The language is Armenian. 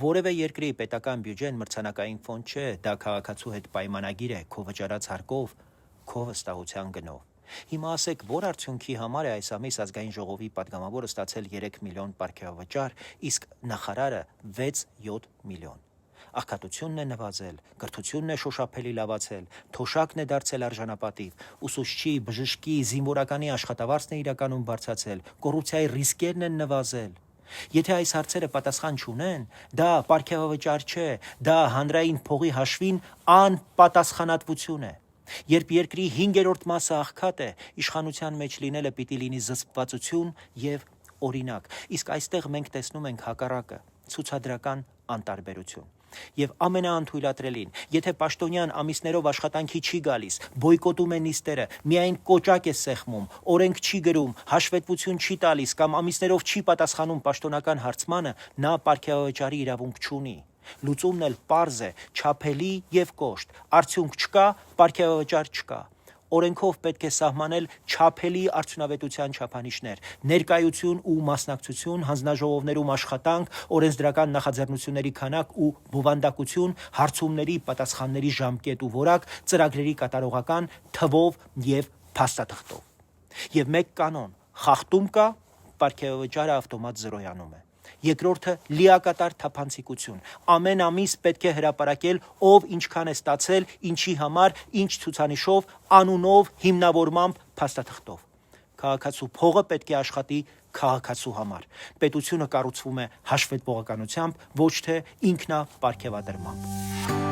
Որևէ երկրի պետական բյուջեն մրցանակային ֆոնդ չէ, դա քաղաքացու հետ պայմանագիր է, քո վճարած հարկով, քո վստահության գնով։ Հիմա ասեք, որ արդյունքի համար է այս ամիս ազգային ժողովի падգամավորը ստացել 3 միլիոն պարգևավճար, իսկ նախարարը 6-7 միլիոն։ Աղքատությունն է նվազել, կրթությունն է շոշափելի լավացել, թոշակն է դարձել արժանապատիվ, ուսուցչի, բժշկի, զինվորականի աշխատավարձն է իրականում բարձրացել, կոռուպցիայի ռիսկերն են նվազել։ Եթե այս հարցերը պատասխան չունեն, դա պարգևավճար չէ, դա հանրային փողի հաշվին անպատասխանատվություն է։ Երբ երկրի 5-րդ մասը աղքատ է, իշխանության մեջ լինելը պիտի լինի զսպվածություն եւ օրինակ, իսկ այստեղ մենք տեսնում ենք հակառակը՝ ցուցադրական անտարբերություն։ Եվ ամենաանթույլատրելին, եթե պաշտոնյան ամիսներով աշխատանքի չի գալիս, բոյկոտում է նիստերը, միայն կոճակ է սեղմում, օրենք չի գրում, հաշվետվություն չի տալիս կամ ամիսներով չի պատասխանում պաշտոնական հարցմանը, նա պարգևավճարի իրավունք չունի։ Լուծումն էլ պարզ է, չափելի եւ կոշտ։ Արդյունք չկա, պարգևավճար չկա։ Օրենքով պետք է սահմանել չափելի արդյունավետության չափանիշներ, ներկայություն ու մասնակցություն, հանձնաժողովներում աշխատանք, օրենսդրական նախաձեռնությունների քանակ ու բովանդակություն, հարցումների, պատասխանների ժամկետ ու որակ, ծրագրերի կատարողական թվով եւ փաստաթղթով։ Եվ մեկ կանոն՝ խախտում կա, պարգևավճարը ավտոմատ զրոյանում է։ Երկրորդը լիակատար թափանցիկություն։ Ամեն ամիս պետք է հրապարակել, ով ինչքան է ստացել, ինչի համար, ինչ ցուցանիշով, անունով, հիմնավորմամբ, փաստաթղթով։ Քաղաքացու փողը պետք է աշխատի քաղաքացու համար։ Պետությունը կառուցվում է հաշվետվողականությամբ, ոչ թե ինքնապարգևատրմամբ։